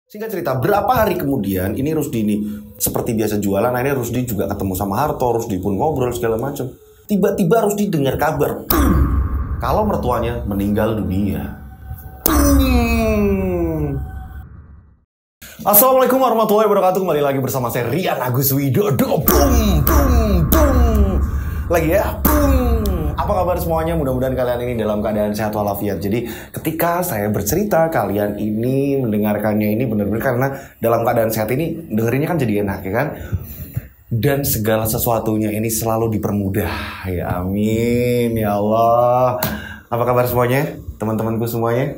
Singkat cerita, berapa hari kemudian ini Rusdi ini seperti biasa jualan, akhirnya Rusdi juga ketemu sama Harto, Rusdi pun ngobrol segala macam. Tiba-tiba Rusdi dengar kabar kalau mertuanya meninggal dunia. Assalamualaikum warahmatullahi wabarakatuh. Kembali lagi bersama saya Rian Agus Widodo. Lagi ya. Apa kabar semuanya? Mudah-mudahan kalian ini dalam keadaan sehat walafiat. Jadi ketika saya bercerita, kalian ini mendengarkannya ini benar-benar karena dalam keadaan sehat ini dengerinnya kan jadi enak ya kan. Dan segala sesuatunya ini selalu dipermudah. Ya amin ya Allah. Apa kabar semuanya? Teman-temanku semuanya?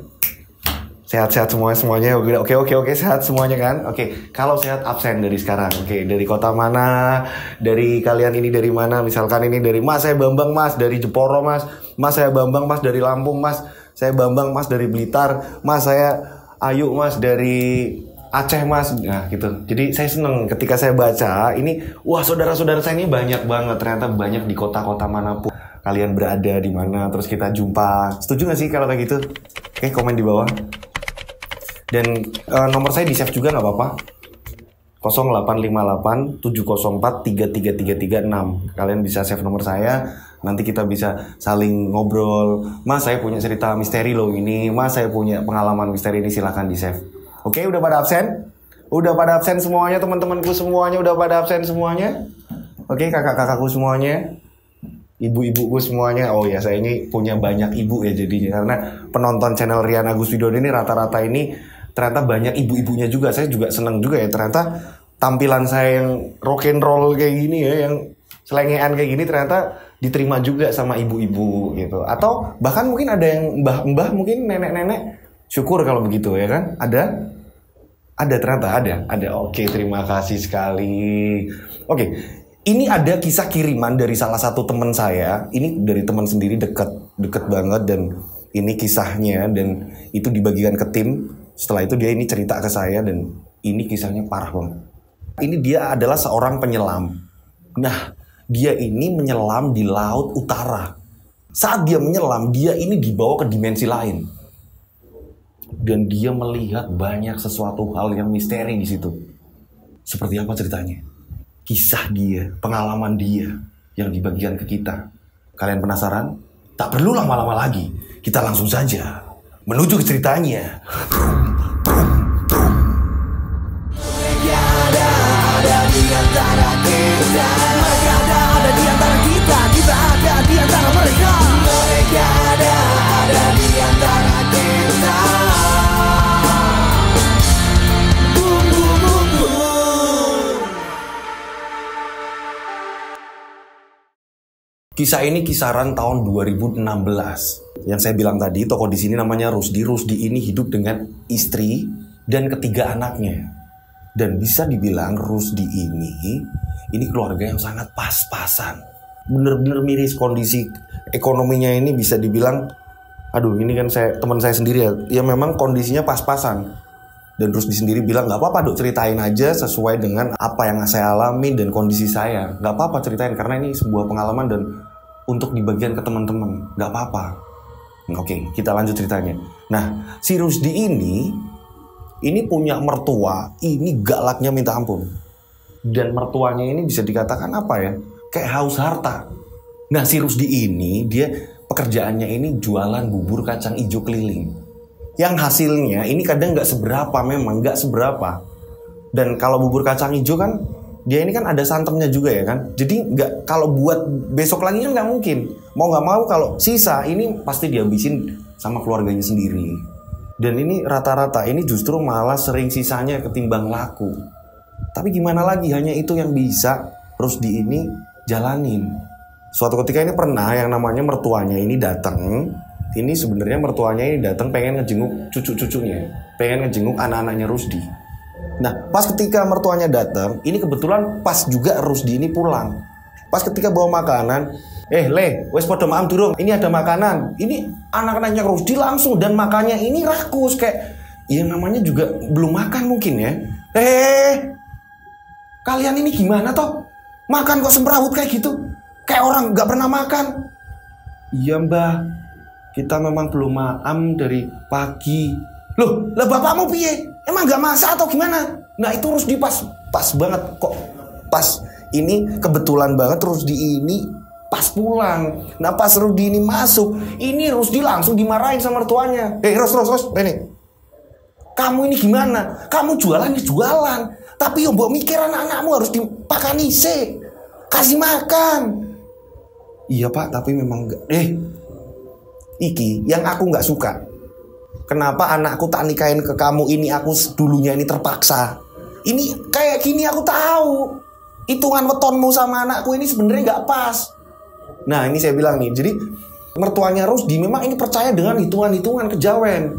Sehat-sehat semuanya. Oke, sehat semuanya kan? Oke, kalau sehat absen dari sekarang. Oke, dari kota mana? Dari kalian ini dari mana? Misalkan ini dari Mas, saya Bambang Mas, dari Jeporo Mas. Mas, saya Bambang Mas, dari Lampung Mas. Saya Bambang Mas, dari Blitar. Mas, saya Ayu Mas, dari Aceh Mas. Nah gitu. Jadi saya seneng ketika saya baca ini. Wah, saudara-saudara saya ini banyak banget. Ternyata banyak di kota-kota manapun kalian berada, di mana. Terus kita jumpa. Setuju gak sih kalau kayak gitu? Oke, komen di bawah. Dan nomor saya di save juga nggak apa-apa. 0858 704 33336. Kalian bisa save nomor saya. Nanti kita bisa saling ngobrol. Mas, saya punya cerita misteri loh ini. Mas, saya punya pengalaman misteri ini. Silahkan di save. Oke, udah pada absen? Udah pada absen semuanya, teman-temanku semuanya udah pada absen semuanya? Oke, kakak-kakakku semuanya, ibu-ibuku semuanya. Oh ya, saya ini punya banyak ibu ya jadinya. Karena penonton channel Rian Agus Widodo ini rata-rata ini ternyata banyak ibu-ibunya juga. Saya juga seneng juga ya. Ternyata tampilan saya yang rock and roll kayak gini ya, yang selengean kayak gini ternyata diterima juga sama ibu-ibu gitu. Atau bahkan mungkin ada yang mbah-mbah, mungkin nenek-nenek. Syukur kalau begitu ya kan. Ada ternyata ada. Oke, terima kasih sekali. Oke, ini ada kisah kiriman dari salah satu teman saya. Ini dari teman sendiri, deket banget. Dan ini kisahnya, dan itu dibagikan ke tim. Setelah itu dia ini cerita ke saya, dan ini kisahnya parah banget. Ini dia adalah seorang penyelam. Nah, dia ini menyelam di laut utara. Saat dia menyelam, dia ini dibawa ke dimensi lain. Dan dia melihat banyak sesuatu hal yang misteri di situ. Seperti apa ceritanya? Kisah dia, pengalaman dia yang dibagikan ke kita. Kalian penasaran? Tak perlu lama-lama lagi. Kita langsung saja menuju ke ceritanya. Kisah ini kisaran tahun 2016. Yang saya bilang tadi, tokoh di sini namanya Rusdi. Rusdi ini hidup dengan istri dan ketiga anaknya. Dan bisa dibilang Rusdi ini keluarga yang sangat pas-pasan. Bener-bener miris kondisi ekonominya ini, bisa dibilang, aduh ini kan teman saya sendiri ya. Ya memang kondisinya pas-pasan. Dan Rusdi sendiri bilang, gak apa-apa dok, ceritain aja sesuai dengan apa yang saya alami dan kondisi saya. Gak apa-apa ceritain, karena ini sebuah pengalaman dan untuk dibagikan ke teman-teman. Gak apa-apa. Oke, kita lanjut ceritanya. Nah, si Rusdi ini punya mertua, ini galaknya minta ampun. Dan mertuanya ini bisa dikatakan apa ya? Kayak haus harta. Nah, si Rusdi ini, dia pekerjaannya ini jualan bubur kacang hijau keliling. Yang hasilnya ini kadang nggak seberapa, memang nggak seberapa. Dan kalau bubur kacang hijau kan, dia ini kan ada santannya juga ya kan. Jadi nggak, kalau buat besok lagi kan nggak mungkin. Mau nggak mau kalau sisa ini pasti dihabisin sama keluarganya sendiri. Dan ini rata-rata ini justru malah sering sisanya ketimbang laku. Tapi gimana lagi, hanya itu yang bisa Rusdi ini jalanin. Suatu ketika ini pernah yang namanya mertuanya ini datang. Ini sebenarnya mertuanya ini datang pengen ngejenguk cucu-cucunya, pengen ngejenguk anak-anaknya Rusdi. Nah, pas ketika mertuanya datang, ini kebetulan pas juga Rusdi ini pulang. Pas ketika bawa makanan, wes podo maam durung, ini ada makanan. Ini anak-anaknya Rusdi langsung, dan makannya ini rakus kayak, ya namanya juga belum makan mungkin ya. Kalian ini gimana toh? Makan kok semrawut kayak gitu? Kayak orang gak pernah makan. Iya mbah, kita memang belum maam dari pagi. Loh, lah bapakmu piye? Emang nggak masak atau gimana? Nah itu Rusdi pas banget kok. Pas ini kebetulan banget Rusdi ini pas pulang. Nah pas Rusdi ini masuk, ini Rusdi langsung dimarahin sama mertuanya. Ros, Reni, kamu ini gimana? Kamu jualan ya jualan, tapi yo mbok mikir anak-anakmu harus dipakani sih, kasih makan. Iya pak, tapi memang enggak. Iki yang aku nggak suka. Kenapa anakku tak nikahin ke kamu ini? Aku dulunya ini terpaksa. Ini kayak gini aku tahu. Hitungan wetonmu sama anakku ini sebenarnya nggak pas. Nah ini saya bilang nih. Jadi mertuanya Rusdi memang ini percaya dengan hitungan-hitungan kejawen.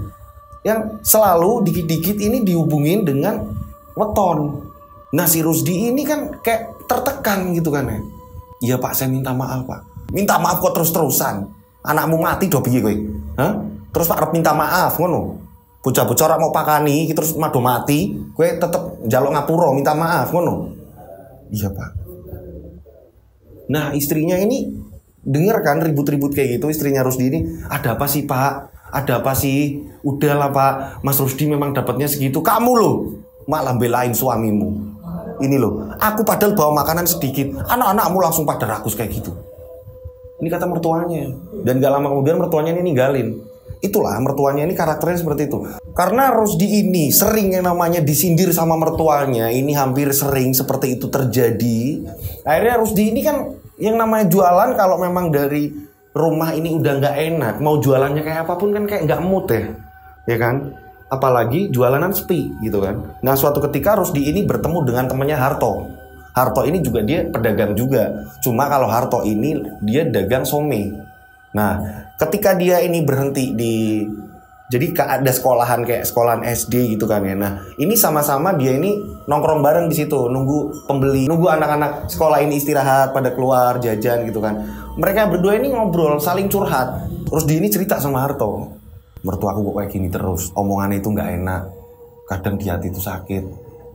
Yang selalu dikit-dikit ini dihubungin dengan weton. Nah si Rusdi ini kan kayak tertekan gitu kan ya. Iya pak, saya minta maaf pak. Minta maaf kok terus-terusan. Anakmu mati do piye kowe? Hah? Terus Pak arep minta maaf ngono. Bocah-bocah ora mau pakani terus mado mati, kowe tetep njaluk ngapura minta maaf ngono. Iya, Pak. Nah, istrinya ini denger kan ribut-ribut kayak gitu, istrinya Rusdi ini, ada apa sih, Pak? Ada apa sih? Udahlah, Pak. Mas Rusdi memang dapatnya segitu. Kamu loh malah belain suamimu. Ini loh, aku padahal bawa makanan sedikit, anak-anakmu langsung pada rakus kayak gitu. Ini kata mertuanya. Dan gak lama kemudian mertuanya ini ninggalin. Itulah mertuanya ini karakternya seperti itu. Karena Rusdi ini sering yang namanya disindir sama mertuanya. Ini hampir sering seperti itu terjadi. Akhirnya Rusdi ini kan yang namanya jualan kalau memang dari rumah ini udah gak enak. Mau jualannya kayak apapun kan kayak gak mood ya. Ya kan? Apalagi jualanan sepi gitu kan. Nah suatu ketika Rusdi ini bertemu dengan temannya Harto. Harto ini juga dia pedagang juga. Cuma kalau Harto ini dia dagang some. Nah, ketika dia ini berhenti di, jadi ada sekolahan kayak sekolahan SD gitu kan ya. Nah, ini sama-sama dia ini nongkrong bareng di situ, nunggu pembeli, nunggu anak-anak sekolah ini istirahat pada keluar jajan gitu kan. Mereka berdua ini ngobrol, saling curhat. Terus dia ini cerita sama Harto, mertuaku kok kayak gini terus, omongannya itu nggak enak, kadang di hati itu sakit,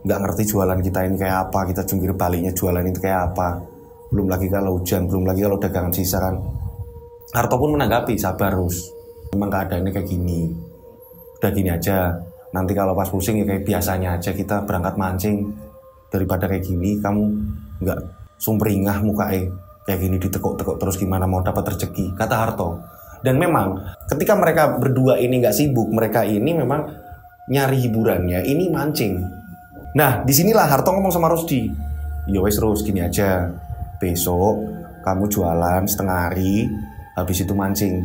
nggak ngerti jualan kita ini kayak apa, kita jungkir baliknya jualan itu kayak apa. Belum lagi kalau hujan, belum lagi kalau dagangan sisa kan. Harto pun menanggapi, sabar Rus, memang keadaannya kayak gini, udah gini aja, nanti kalau pas pusing ya kayak biasanya aja, kita berangkat mancing, daripada kayak gini kamu nggak sumringah mukanya kayak gini ditekuk-tekuk terus gimana mau dapat rezeki, kata Harto. Dan memang ketika mereka berdua ini nggak sibuk, mereka ini memang nyari hiburannya ini mancing. Nah disinilah Harto ngomong sama Rusdi, ya wes Rus, gini aja, besok kamu jualan setengah hari, habis itu mancing,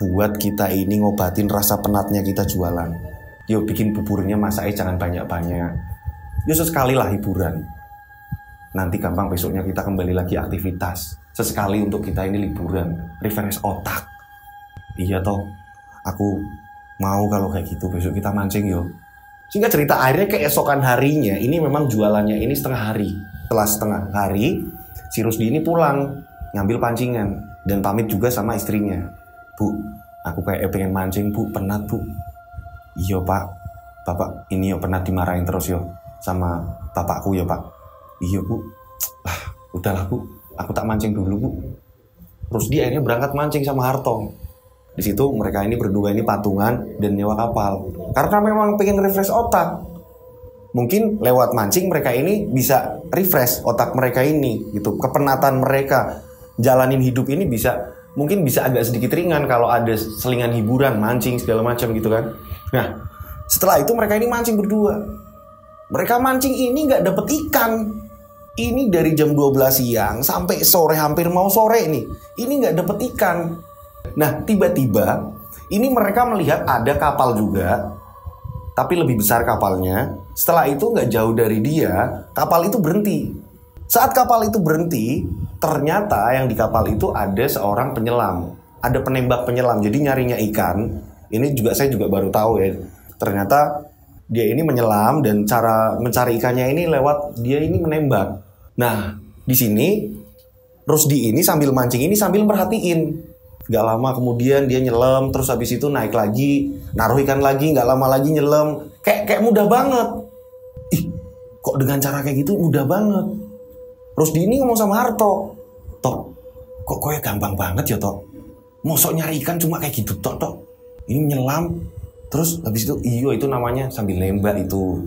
buat kita ini ngobatin rasa penatnya kita jualan. Yo bikin buburnya masaknya jangan banyak-banyak. Yo sesekali lah hiburan. Nanti gampang besoknya kita kembali lagi aktivitas. Sesekali untuk kita ini liburan, refresh otak. Iya toh, aku mau kalau kayak gitu besok kita mancing yo. Sehingga cerita akhirnya keesokan harinya ini memang jualannya ini setengah hari. Setelah setengah hari, si Rusdi ini pulang ngambil pancingan. Dan pamit juga sama istrinya. Bu, aku kayak pengen mancing bu, penat bu. Iya pak, bapak ini yo penat dimarahin terus yo sama bapakku ya pak. Iya bu, udahlah bu, aku tak mancing dulu bu. Terus dia akhirnya berangkat mancing sama Harto. Di situ mereka ini berdua ini patungan dan nyewa kapal. Karena memang pengen refresh otak. Mungkin lewat mancing mereka ini bisa refresh otak mereka ini gitu, kepenatan mereka. Jalanin hidup ini mungkin bisa agak sedikit ringan kalau ada selingan hiburan, mancing segala macam gitu kan. Nah, setelah itu mereka ini mancing berdua. Mereka mancing ini nggak dapet ikan. Ini dari jam 12 siang sampai sore, hampir mau sore nih. Ini nggak dapet ikan. Nah, tiba-tiba ini mereka melihat ada kapal juga, tapi lebih besar kapalnya. Setelah itu nggak jauh dari dia, kapal itu berhenti. Saat kapal itu berhenti, ternyata yang di kapal itu ada seorang penyelam, ada penembak penyelam. Jadi nyarinya ikan, ini juga saya juga baru tahu ya. Ternyata dia ini menyelam dan cara mencari ikannya ini lewat dia ini menembak. Nah, di sini Rusdi ini sambil mancing ini sambil merhatiin. Gak lama kemudian dia nyelam, terus habis itu naik lagi, naruh ikan lagi, gak lama lagi nyelam. Kayak mudah banget. Ih, kok dengan cara kayak gitu mudah banget. Rusdi ini ngomong sama Harto, Tok, kok gampang banget ya Tok? Mosok nyari ikan cuma kayak gitu Tok. Ini nyelam, Terus habis itu, iyo itu namanya sambil nembak itu.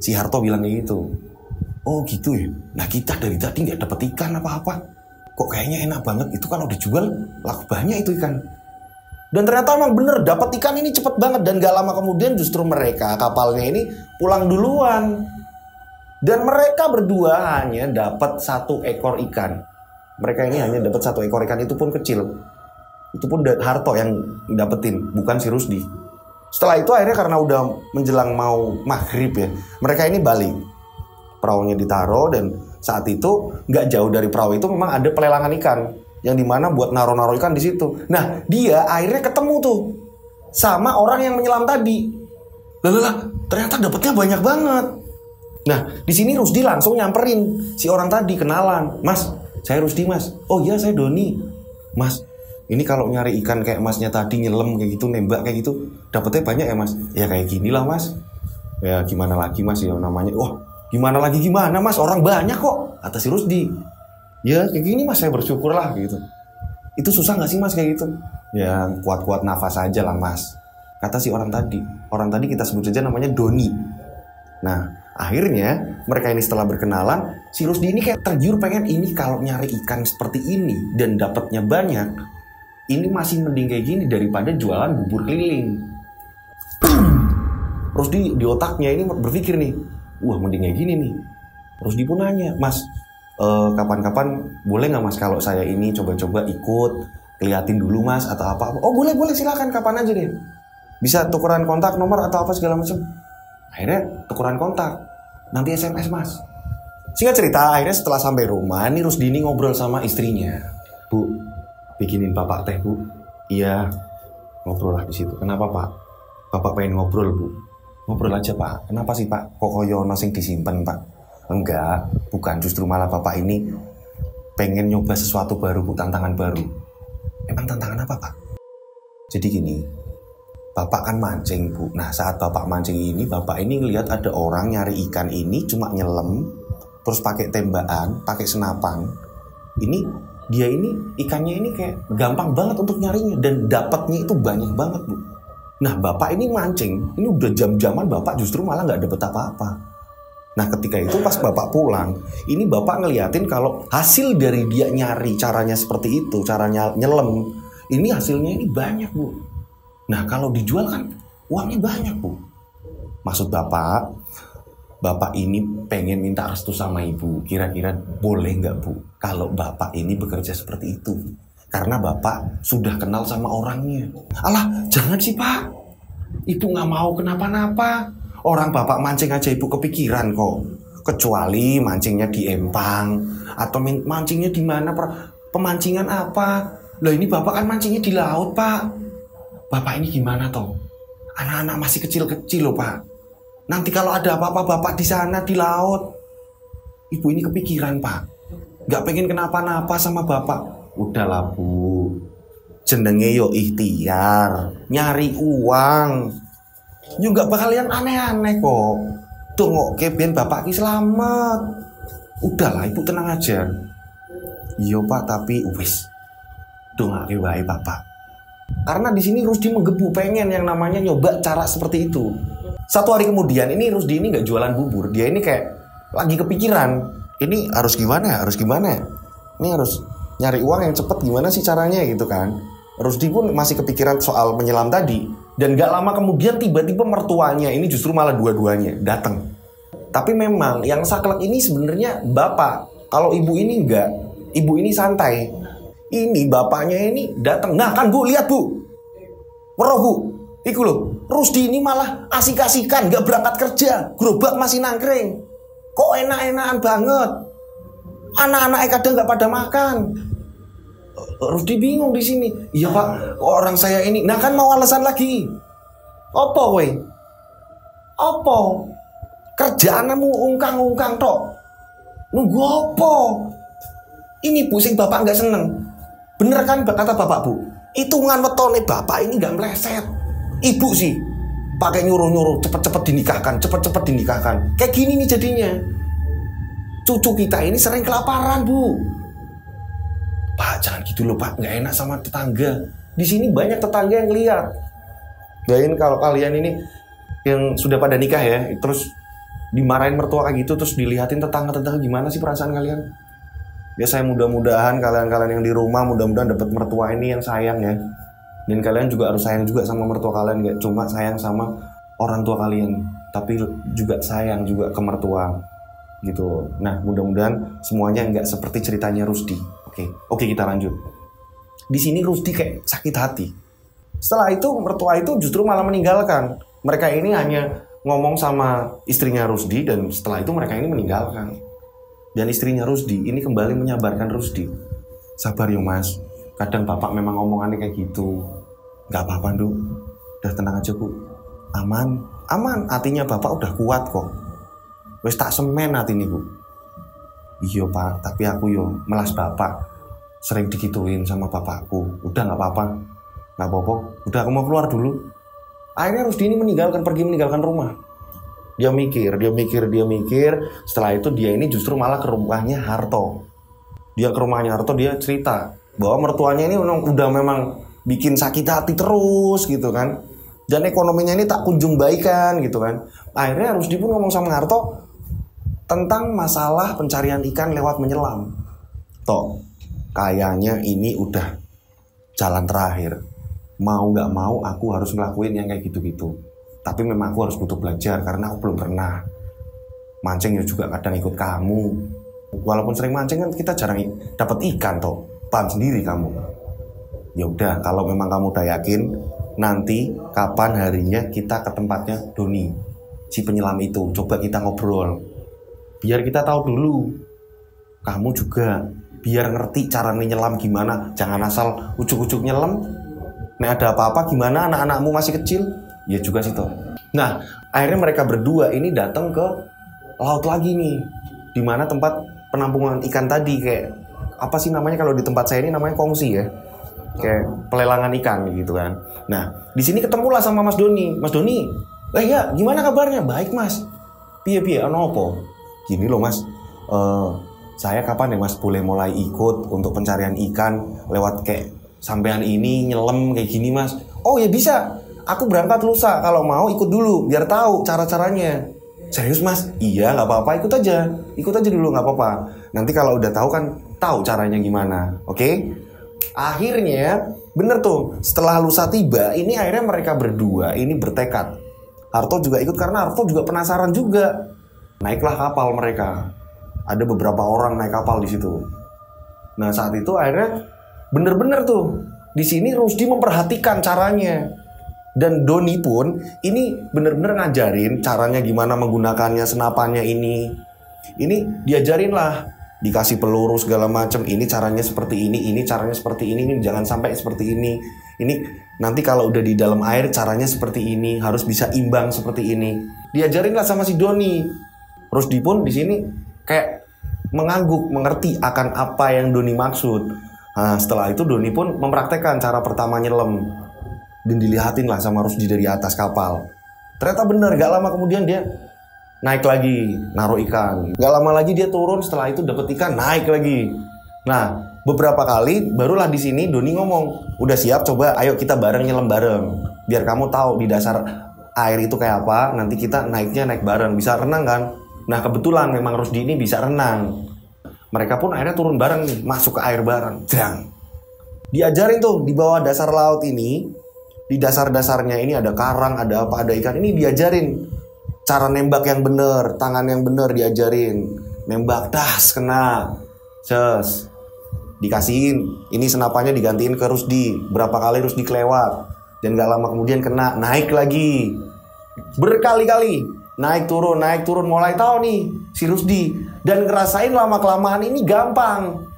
Si Harto bilang kayak gitu. Oh gitu ya. Nah kita dari tadi nggak dapet ikan apa-apa. Kok kayaknya enak banget. Itu kalau dijual laku banyak itu ikan. Dan ternyata emang bener dapat ikan ini cepet banget. Dan gak lama kemudian justru mereka kapalnya ini pulang duluan. Dan mereka berdua hanya dapat 1 ekor ikan. Mereka ini hanya dapat 1 ekor ikan, itu pun kecil. Itu pun Harto yang dapetin, bukan si Rusdi. Setelah itu akhirnya karena udah menjelang mau maghrib ya, mereka ini balik. Perahunya ditaruh dan saat itu nggak jauh dari perahu itu memang ada pelelangan ikan yang dimana buat naro-naro ikan di situ. Nah dia akhirnya ketemu tuh sama orang yang menyelam tadi. Lah, ternyata dapetnya banyak banget. Nah di sini Rusdi langsung nyamperin si orang tadi, kenalan. Mas, saya Rusdi mas. Oh iya saya Doni. Mas, ini kalau nyari ikan kayak masnya tadi nyelam kayak gitu, nembak kayak gitu, dapetnya banyak ya mas? Ya kayak gini lah mas. Ya gimana lagi mas ya namanya. Wah gimana lagi gimana mas, orang banyak kok, kata si Rusdi. Ya kayak gini mas, saya bersyukur lah gitu. Itu susah gak sih mas kayak gitu? Ya kuat-kuat nafas aja lah mas, kata si orang tadi. Orang tadi kita sebut saja namanya Doni. Nah akhirnya mereka ini setelah berkenalan, si Rusdi ini kayak tergiur pengen ini kalau nyari ikan seperti ini dan dapatnya banyak, ini masih mending kayak gini daripada jualan bubur keliling. Rusdi di otaknya ini berpikir nih, wah mending kayak gini nih. Rusdi pun nanya, mas, kapan-kapan boleh nggak mas kalau saya ini coba-coba ikut, keliatin dulu mas atau apa? Oh boleh silakan, kapan aja deh. Bisa tukeran kontak nomor atau apa segala macam. Akhirnya tukeran kontak, nanti SMS mas. Singkat cerita, akhirnya setelah sampai rumah, nih Rusdi ini ngobrol sama istrinya. Bu, bikinin bapak teh bu. Iya, ngobrol lah di situ. Kenapa pak? Bapak pengen ngobrol bu. Ngobrol aja pak. Kenapa sih pak? Kok koyono sing disimpen pak? Enggak, bukan, justru malah bapak ini pengen nyoba sesuatu baru bu, tantangan baru. Emang tantangan apa pak? Jadi gini, bapak kan mancing bu. Nah saat bapak mancing ini, bapak ini ngelihat ada orang nyari ikan ini cuma nyelam, terus pakai tembakan, pakai senapan. Dia ini ikannya ini kayak gampang banget untuk nyarinya dan dapatnya itu banyak banget bu. Nah bapak ini mancing, ini udah jam-jaman bapak justru malah nggak dapet apa-apa. Nah ketika itu pas bapak pulang, ini bapak ngeliatin kalau hasil dari dia nyari caranya seperti itu, caranya nyelam, ini hasilnya ini banyak bu. Nah kalau dijual kan uangnya banyak bu. Maksud bapak ini pengen minta restu sama ibu. Kira-kira boleh nggak bu kalau bapak ini bekerja seperti itu? Karena bapak sudah kenal sama orangnya. Alah jangan sih pak, ibu nggak mau kenapa-napa. Orang bapak mancing aja ibu kepikiran kok. Kecuali mancingnya di empang atau mancingnya di mana, pemancingan apa. Loh ini bapak kan mancingnya di laut pak. Bapak ini gimana toh? Anak-anak masih kecil-kecil loh pak. Nanti kalau ada apa-apa bapak di sana di laut. Ibu ini kepikiran pak. Gak pengen kenapa-napa sama bapak. Udahlah bu, jenenge yo ikhtiar, nyari uang. Yo gak bakal yang aneh-aneh kok. Tunggu keben bapak ki selamat. Udahlah ibu tenang aja. Iya pak, tapi wis dongake wae bapak. Karena di sini Rusdi menggebu pengen yang namanya nyoba cara seperti itu. Satu hari kemudian ini Rusdi ini nggak jualan bubur, dia ini kayak lagi kepikiran, ini harus gimana ya, ini harus nyari uang yang cepet gimana sih caranya gitu kan. Rusdi pun masih kepikiran soal menyelam tadi, dan nggak lama kemudian tiba-tiba mertuanya ini justru malah dua-duanya datang. Tapi memang yang saklek ini sebenarnya bapak, kalau ibu ini enggak, ibu ini santai. Ini bapaknya ini datang. Nah kan bu, lihat bu, weruh bu, iku loh, Rusdi ini malah asik-asikan, gak berangkat kerja, gerobak masih nangkring. Kok enak-enakan banget. Anak-anak kadang gak pada makan. Rusdi bingung di sini. Iya pak, orang saya ini. Nah kan mau alasan lagi. Apa weh? Apa? Kerjaanmu ungkang-ungkang tok. Nunggu apa? Ini bu sing bapak gak seneng. Bener kan kata bapak bu? Hitungan wetone bapak ini gak meleset. Ibu sih pakai nyuruh-nyuruh cepet-cepet dinikahkan. Kayak gini nih jadinya. Cucu kita ini sering kelaparan bu. Pak jangan gitu loh pak, nggak enak sama tetangga. Di sini banyak tetangga yang lihat. Bayangin kalau kalian ini yang sudah pada nikah ya, terus dimarahin mertua kayak gitu, terus dilihatin tetangga-tetangga, gimana sih perasaan kalian? Ya saya mudah-mudahan kalian-kalian yang di rumah mudah-mudahan dapat mertua ini yang sayang ya. Dan kalian juga harus sayang juga sama mertua kalian, gak cuma sayang sama orang tua kalian, tapi juga sayang juga ke mertua gitu. Nah mudah-mudahan semuanya nggak seperti ceritanya Rusdi. Oke, kita lanjut. Di sini Rusdi kayak sakit hati. Setelah itu mertua itu justru malah meninggalkan. Mereka ini hanya ngomong sama istrinya Rusdi, dan setelah itu mereka ini meninggalkan. Dan istrinya Rusdi ini kembali menyabarkan Rusdi. Sabar ya mas, kadang bapak memang omongannya kayak gitu. Gak apa-apa Nduk, udah tenang aja Bu. Aman, hatinya bapak udah kuat kok. Wes tak semen hati nih Bu. Iya pak, tapi aku yo melas bapak. Sering digituin sama bapakku. Udah gak apa-apa, udah aku mau keluar dulu. Akhirnya Rusdi ini pergi meninggalkan rumah. Dia mikir. Setelah itu dia ini justru malah ke rumahnya Harto. Dia ke rumahnya Harto, dia cerita bahwa mertuanya ini udah memang bikin sakit hati terus gitu kan. Dan ekonominya ini tak kunjung baikan gitu kan. Akhirnya Rusdi pun ngomong sama Harto tentang masalah pencarian ikan lewat menyelam. Toh, kayaknya ini udah jalan terakhir. Mau gak mau aku harus ngelakuin yang kayak gitu-gitu. Tapi memang aku harus butuh belajar karena aku belum pernah. Mancing ya juga kadang ikut kamu. Walaupun sering mancing kan kita jarang dapat ikan toh. Paham sendiri kamu. Ya udah, kalau memang kamu udah yakin, nanti kapan harinya kita ke tempatnya Doni, si penyelam itu. Coba kita ngobrol. Biar kita tahu dulu. Kamu juga biar ngerti cara nyelam gimana. Jangan asal ujuk-ujuk nyelam. Nek ada apa-apa gimana, anak-anakmu masih kecil. Ya juga sih toh. Nah, akhirnya mereka berdua ini datang ke laut lagi nih, dimana tempat penampungan ikan tadi. Kayak apa sih namanya kalau di tempat saya ini namanya kongsi ya, kayak pelelangan ikan gitu kan. Nah, di sini ketemulah sama Mas Doni. Mas Doni, ya gimana kabarnya? Baik Mas. Piye ano apa? Gini loh Mas, saya kapan ya Mas boleh mulai ikut untuk pencarian ikan lewat kayak sampean ini nyelam kayak gini Mas? Oh ya bisa. Aku berangkat lusa, kalau mau ikut dulu biar tahu cara-caranya. Serius Mas? Iya nggak apa-apa, ikut aja dulu nggak apa-apa. Nanti kalau udah tahu kan tahu caranya gimana, oke? Akhirnya bener tuh, setelah lusa tiba, ini akhirnya mereka berdua ini bertekad. Harto juga ikut karena Harto juga penasaran juga. Naiklah kapal mereka. Ada beberapa orang naik kapal di situ. Nah saat itu akhirnya bener-bener tuh di sini Rusdi memperhatikan caranya. Dan Doni pun ini bener-bener ngajarin caranya gimana menggunakannya, senapannya ini. Ini diajarin lah, dikasih peluru segala macam. Ini caranya seperti ini caranya seperti ini jangan sampai seperti ini. Ini nanti kalau udah di dalam air caranya seperti ini, harus bisa imbang seperti ini. Diajarin lah sama si Doni. Rusdi pun di sini kayak mengangguk, mengerti akan apa yang Doni maksud. Nah, setelah itu Doni pun mempraktekkan cara pertama nyelam. Dan dilihatin lah sama Rusdi dari atas kapal. Ternyata bener, gak lama kemudian dia naik lagi, naruh ikan. Gak lama lagi dia turun, setelah itu dapat ikan, naik lagi. Nah, beberapa kali barulah di sini Doni ngomong, udah siap, coba ayo kita bareng nyelam bareng. Biar kamu tahu di dasar air itu kayak apa, nanti kita naiknya naik bareng, bisa renang kan? Nah kebetulan memang Rusdi ini bisa renang. Mereka pun akhirnya turun bareng nih, masuk ke air bareng. Jang. Diajarin tuh di bawah dasar laut ini. Di dasar-dasarnya ini ada karang, ada apa, ada ikan. Ini diajarin cara nembak yang bener, tangan yang bener diajarin. Nembak, das, kena. Ces. Dikasihin. Ini senapannya digantiin ke Rusdi. Berapa kali Rusdi kelewat. Dan gak lama kemudian kena, naik lagi. Berkali-kali. Naik turun, mulai tahu nih si Rusdi. Dan ngerasain lama-kelamaan ini gampang.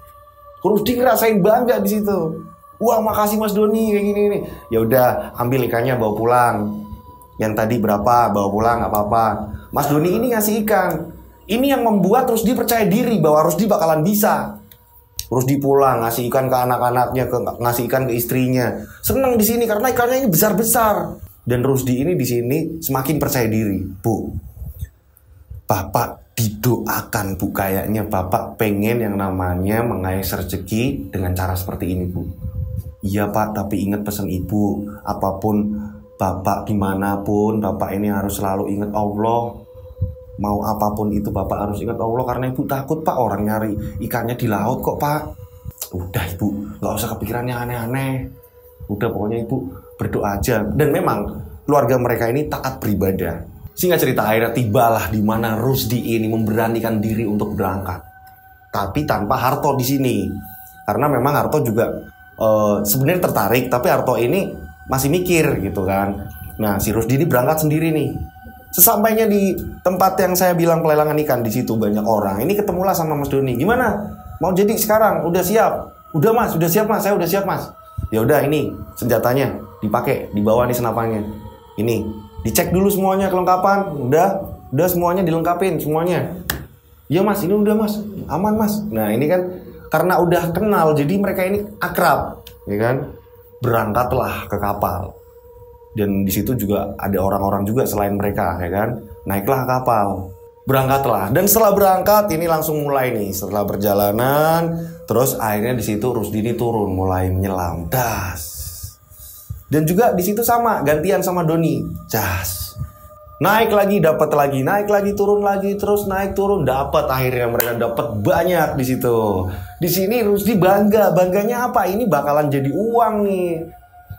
Rusdi ngerasain bangga di situ. Wah makasih Mas Doni kayak gini nih. Ya udah ambil ikannya bawa pulang. Yang tadi berapa bawa pulang nggak apa-apa. Mas Doni ini ngasih ikan. Ini yang membuat Rusdi percaya diri bahwa Rusdi bakalan bisa. Rusdi pulang ngasih ikan ke anak-anaknya, ngasih ikan ke istrinya. Senang di sini karena ikannya ini besar-besar. Dan Rusdi ini di sini semakin percaya diri. Bu, Bapak didoakan Bu, kayaknya Bapak pengen yang namanya mengais rezeki dengan cara seperti ini Bu. Iya Pak, tapi ingat pesan Ibu, apapun Bapak gimana pun, Bapak ini harus selalu ingat Allah. Mau apapun itu Bapak harus ingat Allah, karena Ibu takut Pak, orang nyari ikannya di laut kok Pak. Udah Ibu, gak usah kepikiran yang aneh-aneh. Udah pokoknya Ibu berdoa aja. Dan memang keluarga mereka ini taat beribadah. Singkat cerita, akhirnya tibalah di mana Rusdi ini memberanikan diri untuk berangkat. Tapi tanpa Harto di sini. Karena memang Harto juga sebenarnya tertarik, tapi Harto ini masih mikir gitu kan. Nah, si Rusdi ini berangkat sendiri nih. Sesampainya di tempat yang saya bilang pelelangan ikan, di situ banyak orang. Ini ketemulah sama Mas Doni. Gimana? Mau jadi sekarang? Udah siap? Udah Mas, udah siap Mas. Saya udah siap Mas. Ya udah, ini senjatanya dipakai, dibawa nih senapannya. Ini dicek dulu semuanya kelengkapan. Udah semuanya dilengkapin semuanya. Ya Mas, ini udah Mas, aman Mas. Nah ini kan karena udah kenal, jadi mereka ini akrab, ya kan? Berangkatlah ke kapal. Dan di situ juga ada orang-orang juga selain mereka, ya kan? Naiklah ke kapal, berangkatlah. Dan setelah berangkat ini langsung mulai nih, setelah perjalanan, terus akhirnya di situ Rusdi ini turun, mulai menyelam, das. Dan juga di situ sama, gantian sama Doni, jas. Naik lagi, dapat lagi, naik lagi, turun lagi, terus naik turun, dapat, akhirnya mereka dapat banyak di situ. Di sini Rusdi bangganya apa? Ini bakalan jadi uang nih.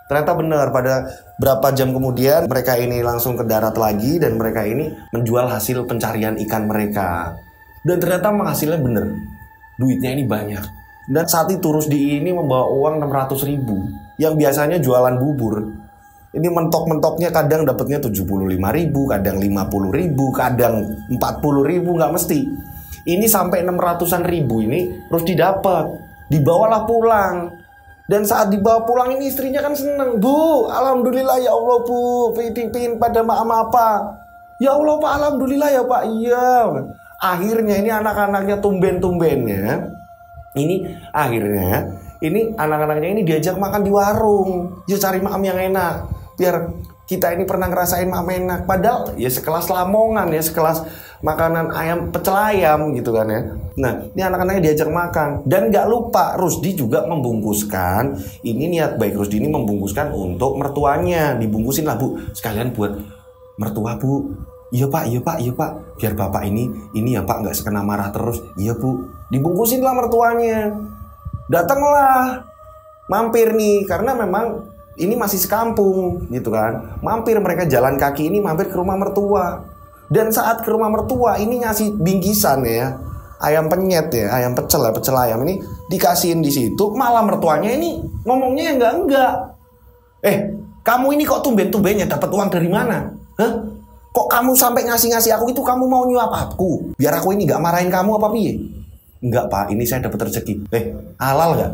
Ternyata benar, pada berapa jam kemudian mereka ini langsung ke darat lagi dan mereka ini menjual hasil pencarian ikan mereka. Dan ternyata hasilnya bener, duitnya ini banyak. Dan saat itu Rusdi ini membawa uang 600.000 yang biasanya jualan bubur. Ini mentok-mentoknya kadang dapatnya 75.000, kadang 50.000, kadang 40.000, nggak mesti. Ini sampai 600-an ribu ini Rusdi dapat. Dibawalah pulang. Dan saat dibawa pulang ini istrinya kan seneng. Bu, alhamdulillah ya Allah Bu, pin pada maaf apa? Ya Allah Pak, alhamdulillah ya Pak. Iya. Akhirnya ini anak-anaknya tumben-tumbennya. Ini akhirnya ini anak-anaknya ini diajak makan di warung. Ya cari maam yang enak. Biar kita ini pernah ngerasain maam enak. Padahal ya sekelas Lamongan ya, sekelas makanan ayam, pecel ayam gitu kan ya. Nah, ini anak-anaknya diajak makan. Dan gak lupa Rusdi juga membungkuskan. Ini niat baik Rusdi ini membungkuskan untuk mertuanya. Dibungkusin lah Bu, sekalian buat mertua Bu. Iya Pak, iya Pak, iya Pak. Biar Bapak ini ya Pak gak sekena marah terus. Iya Bu. Dibungkusin lah mertuanya. Datanglah, mampir nih, karena memang ini masih sekampung gitu kan. Mampir mereka jalan kaki ini mampir ke rumah mertua. Dan saat ke rumah mertua ini ngasih bingkisan ya, ayam penyet ya, ayam pecel ya, pecel ayam ini dikasihin di situ. Malah mertuanya ini ngomongnya enggak. Kamu ini kok tumben-tumbennya dapat uang dari mana? Hah? Kok kamu sampai ngasih aku itu, kamu mau nyuap aku? Biar aku ini gak marahin kamu apa piye? Enggak Pak, ini saya dapat rezeki. Halal gak?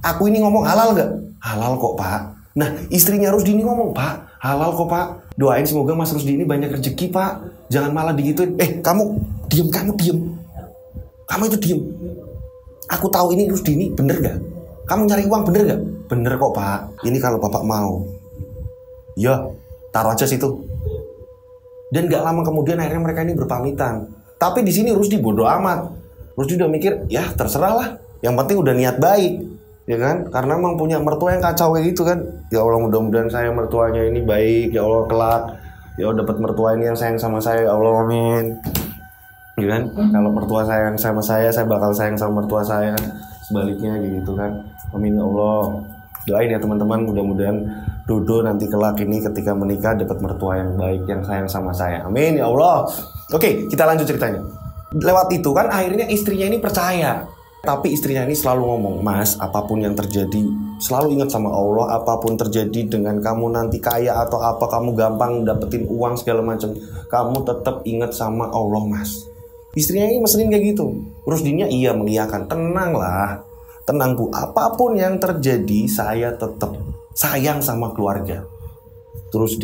Aku ini ngomong halal gak? Halal kok Pak. Nah istrinya Rusdi ini ngomong, Pak halal kok Pak. Doain semoga Mas Rusdi ini banyak rezeki Pak. Jangan malah digituin. Kamu diem. Kamu itu diem. Aku tahu ini Rusdi ini bener gak? Kamu nyari uang bener gak? Bener kok Pak. Ini kalau Bapak mau. Ya taruh aja situ. Dan gak lama kemudian akhirnya mereka ini berpamitan. Tapi di sini Rusdi bodoh amat. Rusdi udah mikir, ya terserah lah. Yang penting udah niat baik, ya kan? Karena emang punya mertua yang kacau kayak gitu kan. Ya Allah, mudah-mudahan saya mertuanya ini baik. Ya Allah kelak, ya Allah dapat mertua ini yang sayang sama saya. Ya Allah amin. Ya kan? Kalau mertua sayang sama saya bakal sayang sama mertua saya. Sebaliknya gitu kan. Amin ya Allah. Doain ya teman-teman, mudah-mudahan Dodo nanti kelak ini ketika menikah dapat mertua yang baik, yang sayang sama saya. Amin ya Allah. Oke, kita lanjut ceritanya. Lewat itu kan akhirnya istrinya ini percaya. Tapi istrinya ini selalu ngomong, Mas, apapun yang terjadi selalu ingat sama Allah. Apapun terjadi dengan kamu nanti kaya atau apa, kamu gampang dapetin uang segala macam, kamu tetap ingat sama Allah, Mas. Istrinya ini meselin kayak gitu. Rusdinya iya mengiyakan. Tenanglah, tenang Bu, apapun yang terjadi saya tetap sayang sama keluarga. Terus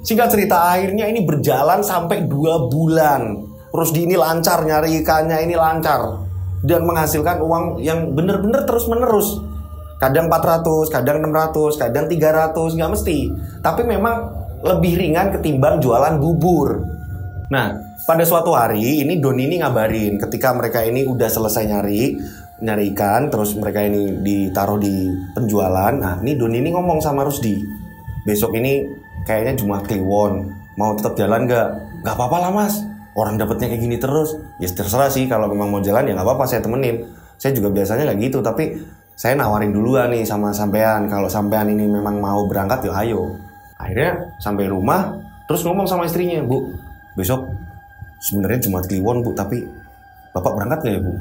singkat cerita akhirnya ini berjalan sampai 2 bulan. Rusdi ini lancar nyari ikannya, ini lancar dan menghasilkan uang yang bener-bener terus-menerus. Kadang 400, kadang 600, kadang 300, nggak mesti. Tapi memang lebih ringan ketimbang jualan bubur. Nah, pada suatu hari ini Doni ini ngabarin ketika mereka ini udah selesai nyari ikan, terus mereka ini ditaruh di penjualan. Nah, ini Doni ini ngomong sama Rusdi. besok ini kayaknya Jumat Kliwon, mau tetap jalan nggak? Nggak apa-apa lah mas, orang dapetnya kayak gini terus. Ya terserah sih, kalau memang mau jalan ya nggak apa-apa, saya temenin. Saya juga biasanya nggak gitu, tapi saya nawarin duluan nih sama sampean, kalau sampean ini memang mau berangkat ya ayo. Akhirnya sampai rumah, terus ngomong sama istrinya, Bu, besok sebenarnya Jumat Kliwon Bu, tapi Bapak berangkat nggak ya Bu?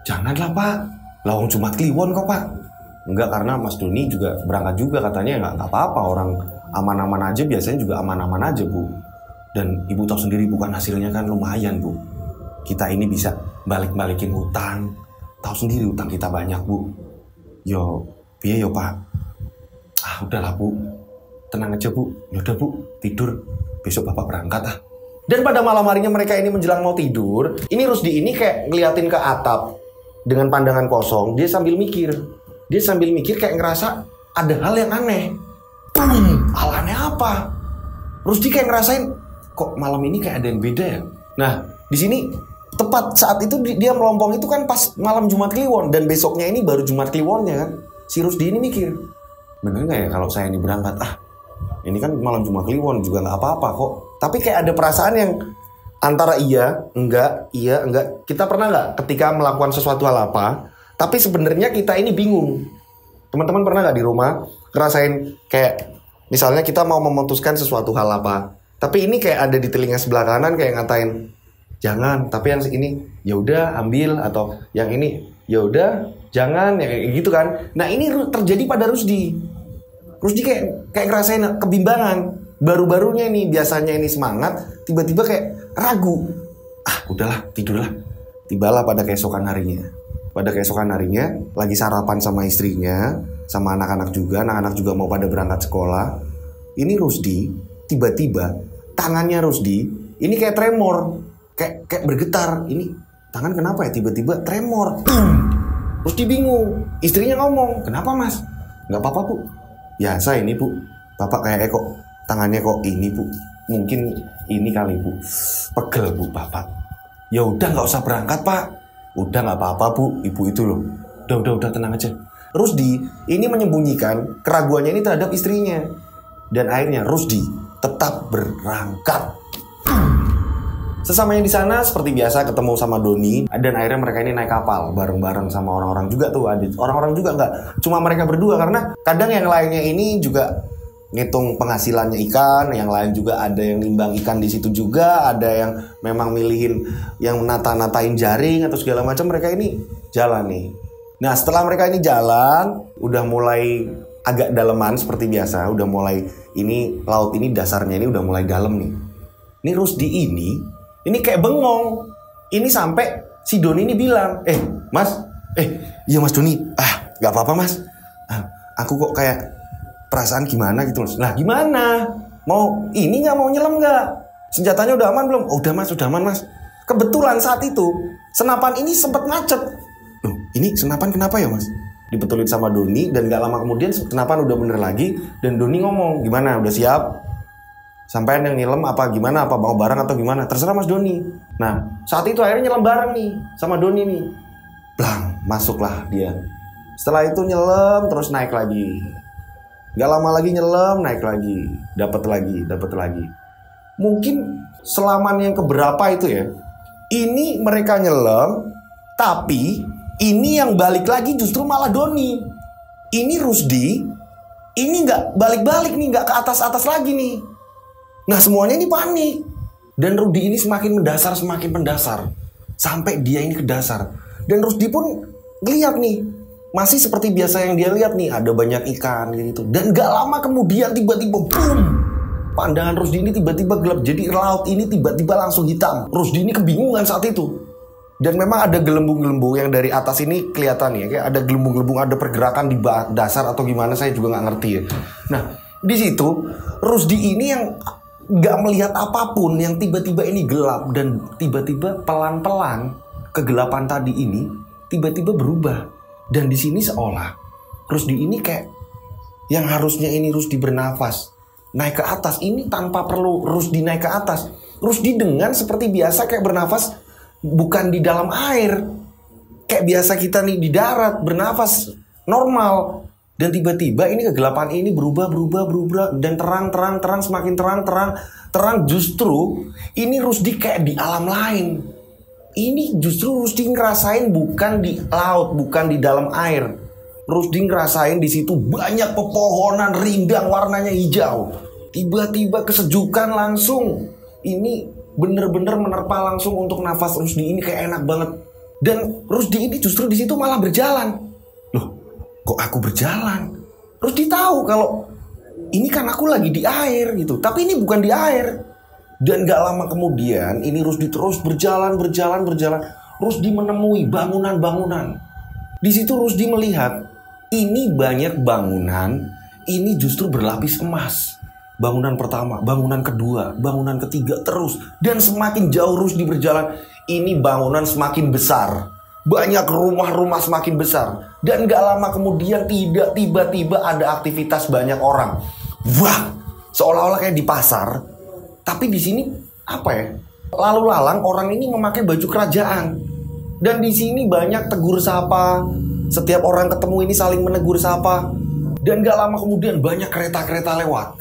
Janganlah Pak, lawang Jumat Kliwon kok Pak. Enggak, karena Mas Doni juga berangkat juga katanya, nggak apa-apa, orang aman-aman aja, biasanya juga aman-aman aja Bu. Dan Ibu tahu sendiri bukan hasilnya kan lumayan Bu. Kita ini bisa balik-balikin hutang, tahu sendiri hutang kita banyak Bu. Yo, biaya yo Pak. Udahlah Bu, tenang aja Bu. Yaudah Bu, tidur, besok Bapak berangkat ah. Dan pada malam harinya mereka ini menjelang mau tidur, ini Rusdi ini kayak ngeliatin ke atap dengan pandangan kosong. Dia sambil mikir kayak ngerasa ada hal yang aneh. Hal aneh apa? Rusdi kayak ngerasain kok malam ini kayak ada yang beda ya. Nah, di sini tepat saat itu dia melompong itu kan pas malam Jumat Kliwon, dan besoknya ini baru Jumat Kliwonnya kan. Si Rusdi ini mikir, bener nggak ya kalau saya ini berangkat? Ini kan malam Jumat Kliwon juga nggak apa-apa kok. Tapi kayak ada perasaan yang antara iya, enggak. Kita pernah nggak ketika melakukan sesuatu hal apa, tapi sebenarnya kita ini bingung. Teman-teman pernah nggak di rumah ngerasain kayak misalnya kita mau memutuskan sesuatu hal apa, tapi ini kayak ada di telinga sebelah kanan kayak ngatain jangan, tapi yang ini ya udah ambil, atau yang ini ya udah jangan, ya kayak gitu kan. Nah ini terjadi pada Rusdi kayak ngerasain kebimbangan. Baru-barunya nih biasanya ini semangat, tiba-tiba kayak ragu. Udahlah, tidurlah. Tibalah pada keesokan harinya. Lagi sarapan sama istrinya, sama anak-anak juga mau pada berangkat sekolah. Ini Rusdi, tiba-tiba tangannya Rusdi ini kayak tremor, kayak bergetar. Ini tangan kenapa ya tiba-tiba tremor? Rusdi bingung. Istrinya ngomong, kenapa mas? Nggak apa-apa Bu. Biasa ini Bu, Bapak kayak kok tangannya kok ini Bu, mungkin ini kali Bu, pegel Bu Bapak. Ya udah nggak usah berangkat Pak. Udah nggak apa-apa Bu, ibu itu loh. Udah tenang aja. Rusdi ini menyembunyikan keraguannya ini terhadap istrinya, dan akhirnya Rusdi tetap berangkat. Sesamanya di sana seperti biasa ketemu sama Doni, dan akhirnya mereka ini naik kapal bareng-bareng sama orang-orang juga tuh. Orang-orang juga nggak cuma mereka berdua, karena kadang yang lainnya ini juga ngitung penghasilannya ikan, yang lain juga ada yang nimbang ikan di situ juga, ada yang memang milihin yang nata-natain jaring atau segala macam. Mereka ini jalan nih. Nah setelah mereka ini jalan, udah mulai agak daleman seperti biasa, udah mulai ini laut ini dasarnya ini udah mulai dalam nih. Ini Rusdi ini kayak bengong. Ini sampai si Doni ini bilang, mas, iya mas Doni, nggak apa-apa mas, aku kok kayak perasaan gimana gitu loh. Lah gimana? Mau ini nggak, mau nyelam nggak? Senjatanya udah aman belum? Udah mas, udah aman mas. Kebetulan saat itu senapan ini sempat macet. Loh, ini senapan kenapa ya mas? Dibetulin sama Doni, dan gak lama kemudian senapan udah bener lagi, dan Doni ngomong, gimana? Udah siap? Sampean yang nyelam apa gimana? Apa bawa barang atau gimana? Terserah mas Doni. Nah saat itu akhirnya nyelam bareng nih sama Doni nih. Blang, masuklah dia. Setelah itu nyelam terus naik lagi. Gak lama lagi nyelam, naik lagi, dapat lagi. Mungkin selaman yang keberapa itu ya, ini mereka nyelam, tapi ini yang balik lagi justru malah Doni. Ini Rusdi, ini gak balik-balik nih, gak ke atas-atas lagi nih. Nah semuanya ini panik, dan Rusdi ini semakin mendasar, sampai dia ini ke dasar. Dan Rusdi pun ngeliat nih, masih seperti biasa yang dia lihat nih, ada banyak ikan gitu. Dan gak lama kemudian tiba-tiba boom, pandangan Rusdi ini tiba-tiba gelap. Jadi laut ini tiba-tiba langsung hitam. Rusdi ini kebingungan saat itu. Dan memang ada gelembung-gelembung yang dari atas ini kelihatan ya, kayak ada gelembung-gelembung, ada pergerakan di dasar atau gimana, saya juga nggak ngerti ya. Nah di situ Rusdi ini yang nggak melihat apapun, yang tiba-tiba ini gelap, dan tiba-tiba pelan-pelan kegelapan tadi ini tiba-tiba berubah. Dan di sini seolah Rusdi ini kayak yang harusnya ini Rusdi bernafas naik ke atas, ini tanpa perlu Rusdi naik ke atas, Rusdi dengan seperti biasa kayak bernafas bukan di dalam air, kayak biasa kita nih di darat bernafas normal. Dan tiba-tiba ini kegelapan ini berubah dan terang semakin terang justru ini Rusdi kayak di alam lain. Ini justru Rusdi ngerasain bukan di laut, bukan di dalam air. Rusdi ngerasain di situ banyak pepohonan rindang warnanya hijau. Tiba-tiba kesejukan langsung. Ini bener-bener menerpa langsung untuk nafas Rusdi ini kayak enak banget. Dan Rusdi ini justru di situ malah berjalan. Loh, kok aku berjalan? Rusdi tahu kalau ini kan aku lagi di air gitu. Tapi ini bukan di air. Dan gak lama kemudian ini Rusdi terus berjalan. Rusdi menemui bangunan-bangunan. Di situ Rusdi melihat ini banyak bangunan, ini justru berlapis emas. Bangunan pertama, bangunan kedua, bangunan ketiga terus. Dan semakin jauh Rusdi berjalan, ini bangunan semakin besar. Banyak rumah-rumah semakin besar. Dan gak lama kemudian tiba-tiba ada aktivitas banyak orang. Wah, seolah-olah kayak di pasar. Tapi di sini apa ya? Lalu lalang orang ini memakai baju kerajaan. Dan di sini banyak tegur sapa. Setiap orang ketemu ini saling menegur sapa. Dan gak lama kemudian banyak kereta-kereta lewat.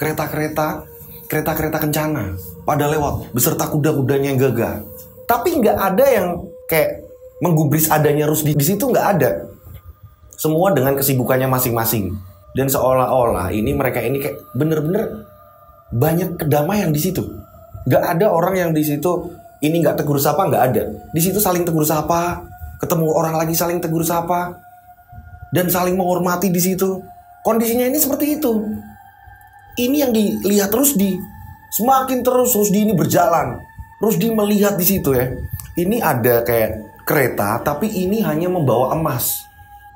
Kereta-kereta kencana pada lewat beserta kuda-kudanya yang gagah. Tapi gak ada yang kayak menggubris adanya Rusdi di situ, gak ada. Semua dengan kesibukannya masing-masing. Dan seolah-olah ini mereka ini kayak bener-bener banyak kedamaian di situ. Gak ada orang yang di situ ini gak tegur sapa, gak ada. Di situ saling tegur sapa, ketemu orang lagi saling tegur sapa, dan saling menghormati di situ. Kondisinya ini seperti itu. Ini yang dilihat Rusdi. Semakin terus Rusdi ini berjalan. Rusdi melihat di situ ya. Ini ada kayak kereta, tapi ini hanya membawa emas.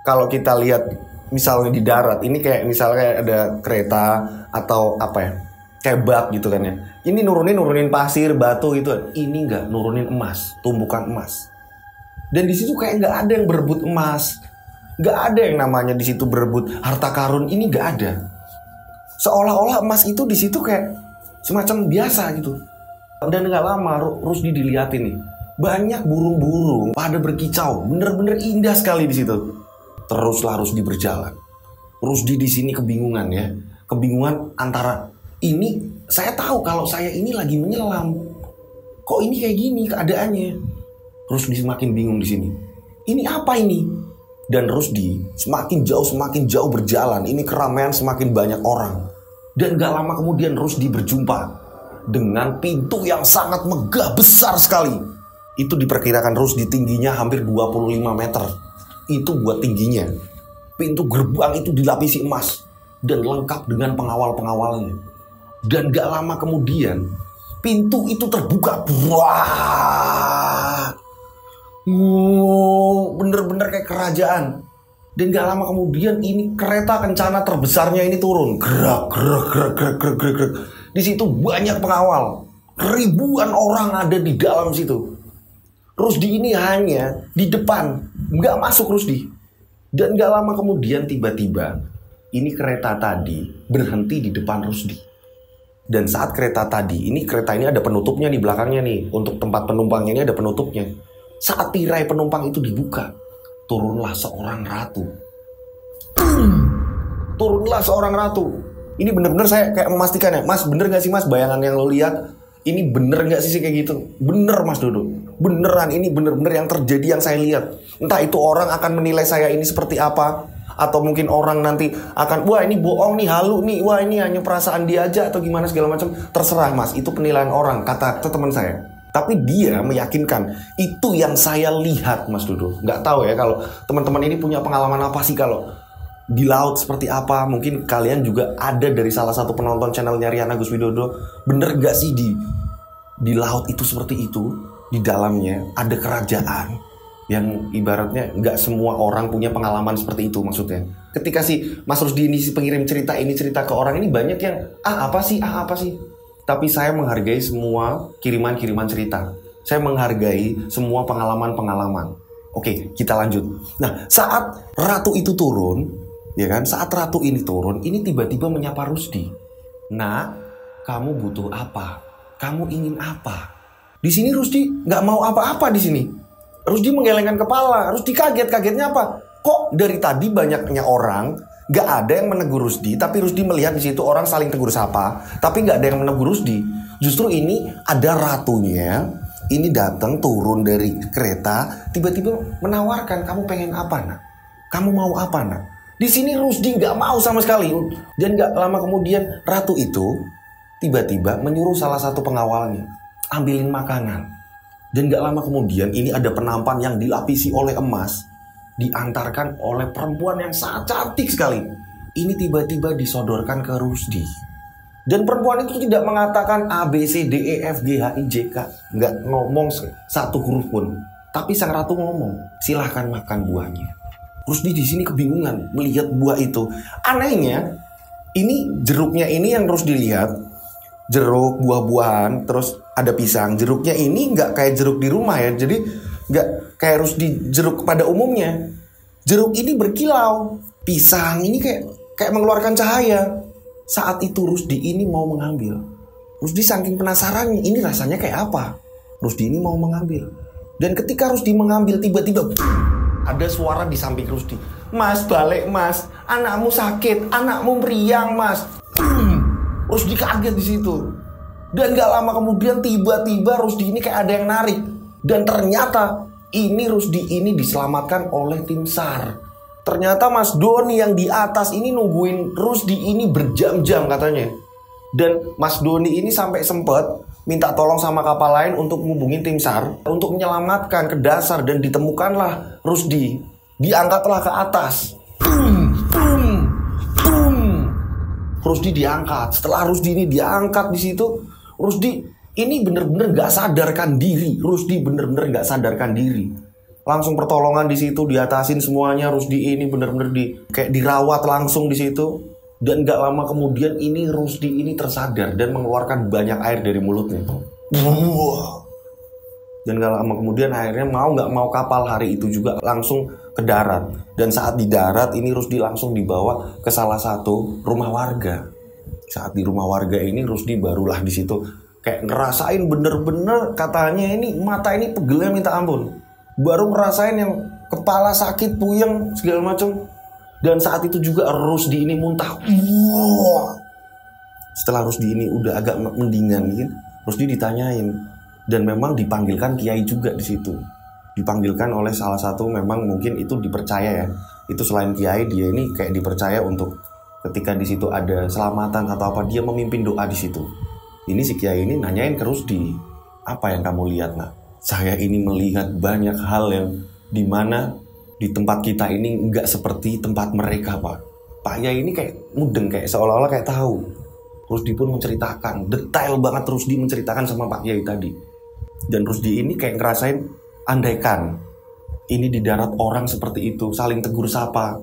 Kalau kita lihat misalnya di darat, ini kayak misalnya ada kereta atau apa ya, kayak bak gitu kan ya. Ini nurunin pasir, batu gitu. Ini nggak nurunin emas, tumpukan emas. Dan di situ kayak nggak ada yang berebut emas, nggak ada yang namanya di situ berebut harta karun. Ini nggak ada. Seolah-olah emas itu di situ kayak semacam biasa gitu. Dan nggak lama Rusdi dilihatin nih, banyak burung-burung pada berkicau, bener-bener indah sekali di situ. Teruslah Rusdi berjalan. Rusdi di sini kebingungan ya, kebingungan antara ini saya tahu kalau saya ini lagi menyelam. Kok ini kayak gini keadaannya? Rusdi semakin bingung di sini. Ini apa ini? Dan Rusdi semakin jauh berjalan. Ini keramaian semakin banyak orang. Dan gak lama kemudian Rusdi berjumpa dengan pintu yang sangat megah besar sekali. Itu diperkirakan Rusdi tingginya hampir 25 meter. Itu buat tingginya. Pintu gerbang itu dilapisi emas dan lengkap dengan pengawal-pengawalnya. Dan gak lama kemudian pintu itu terbuka. Wah, bener-bener kayak kerajaan. Dan gak lama kemudian ini kereta kencana terbesarnya ini turun. Gerak. Di situ banyak pengawal. Ribuan orang ada di dalam situ. Rusdi ini hanya di depan, gak masuk Rusdi. Dan gak lama kemudian tiba-tiba ini kereta tadi berhenti di depan Rusdi. Dan saat kereta ini ada penutupnya di belakangnya nih. Untuk tempat penumpangnya ini ada penutupnya. Saat tirai penumpang itu dibuka, turunlah seorang ratu. Turunlah seorang ratu. Ini bener-bener saya kayak memastikan ya, Mas, bener gak sih Mas bayangan yang lo lihat? Ini bener gak sih kayak gitu? Bener Mas Dodo. Beneran, ini bener-bener yang terjadi yang saya lihat. Entah itu orang akan menilai saya ini seperti apa, atau mungkin orang nanti akan, wah ini bohong nih, halu nih, wah ini hanya perasaan dia aja, atau gimana segala macam. Terserah Mas, itu penilaian orang, kata teman saya. Tapi dia meyakinkan, itu yang saya lihat Mas Dodo. Gak tahu ya kalau teman-teman ini punya pengalaman apa sih kalau di laut seperti apa. Mungkin kalian juga ada dari salah satu penonton channelnya Rian Agus Widodo. Bener gak sih di laut itu seperti itu? Di dalamnya ada kerajaan yang ibaratnya nggak semua orang punya pengalaman seperti itu maksudnya. Ketika si Mas Rusdi ini si pengirim cerita ini cerita ke orang ini, banyak yang apa sih. Tapi saya menghargai semua kiriman cerita. Saya menghargai semua pengalaman. Oke, kita lanjut. Nah, saat ratu itu turun, ya kan? Saat ratu ini turun, ini tiba-tiba menyapa Rusdi. Nah, kamu butuh apa? Kamu ingin apa? Di sini Rusdi nggak mau apa-apa di sini. Rusdi menggelengkan kepala. Rusdi kagetnya apa? Kok dari tadi banyaknya orang Gak ada yang menegur Rusdi, tapi Rusdi melihat di situ orang saling tegur sapa, tapi gak ada yang menegur Rusdi. Justru ini ada ratunya, ini datang turun dari kereta, tiba-tiba menawarkan, kamu pengen apa nak? Kamu mau apa nak? Di sini Rusdi gak mau sama sekali. Dan gak lama kemudian ratu itu tiba-tiba menyuruh salah satu pengawalnya, ambilin makanan. Dan gak lama kemudian ini ada penampan yang dilapisi oleh emas, diantarkan oleh perempuan yang sangat cantik sekali. Ini tiba-tiba disodorkan ke Rusdi. Dan perempuan itu tidak mengatakan A, B, C, D, E, F, G, H, I, J, K. Nggak ngomong satu huruf pun. Tapi sang ratu ngomong, silahkan makan buahnya. Rusdi di sini kebingungan melihat buah itu. Anehnya, ini jeruknya ini yang Rusdi lihat. Jeruk, buah-buahan, terus ada pisang. Jeruknya ini nggak kayak jeruk di rumah ya. Jadi nggak kayak Rusdi jeruk pada umumnya. Jeruk ini berkilau. Pisang ini kayak mengeluarkan cahaya. Saat itu Rusdi ini mau mengambil. Rusdi saking penasarannya, ini rasanya kayak apa? Rusdi ini mau mengambil. Dan ketika Rusdi mengambil, tiba-tiba ada suara di samping Rusdi. Mas, balik mas. Anakmu sakit, anakmu meriang mas. Rusdi kaget di situ. Dan gak lama kemudian tiba-tiba Rusdi ini kayak ada yang narik. Dan ternyata ini Rusdi ini diselamatkan oleh tim SAR. Ternyata Mas Doni yang di atas ini nungguin Rusdi ini berjam-jam katanya. Dan Mas Doni ini sampai sempat minta tolong sama kapal lain untuk menghubungi tim SAR untuk menyelamatkan ke dasar, dan ditemukanlah Rusdi. Diangkatlah ke atas. Rusdi diangkat. Setelah Rusdi ini diangkat di situ, Rusdi ini bener-bener gak sadarkan diri. Rusdi bener-bener gak sadarkan diri. Langsung pertolongan di situ, diatasin semuanya. Rusdi ini bener-bener kayak dirawat langsung di situ. Dan gak lama kemudian ini Rusdi ini tersadar dan mengeluarkan banyak air dari mulutnya. Dan gak lama kemudian akhirnya mau gak mau kapal hari itu juga langsung ke darat. Dan saat di darat ini Rusdi langsung dibawa ke salah satu rumah warga. Saat di rumah warga ini Rusdi barulah di situ kayak ngerasain bener-bener, katanya ini mata ini pegelnya minta ampun. Baru ngerasain yang kepala sakit, puyeng, segala macam. Dan saat itu juga Rusdi ini muntah. Setelah Rusdi ini udah agak mendingan, Rusdi ditanyain. Dan memang dipanggilkan kiai juga di situ. Dipanggilkan oleh salah satu, memang mungkin itu dipercaya ya. Itu selain kiai, dia ini kayak dipercaya untuk ketika di situ ada selamatan atau apa, dia memimpin doa di situ. Ini si kiai ini nanyain ke Rusdi, apa yang kamu lihat nak? Saya ini melihat banyak hal yang dimana di tempat kita ini nggak seperti tempat mereka pak. Pak Yai ini kayak mudeng, kayak seolah-olah kayak tahu. Rusdi pun menceritakan, detail banget Rusdi menceritakan sama Pak Yai tadi. Dan Rusdi ini kayak ngerasain, andaikan ini di darat orang seperti itu, saling tegur sapa,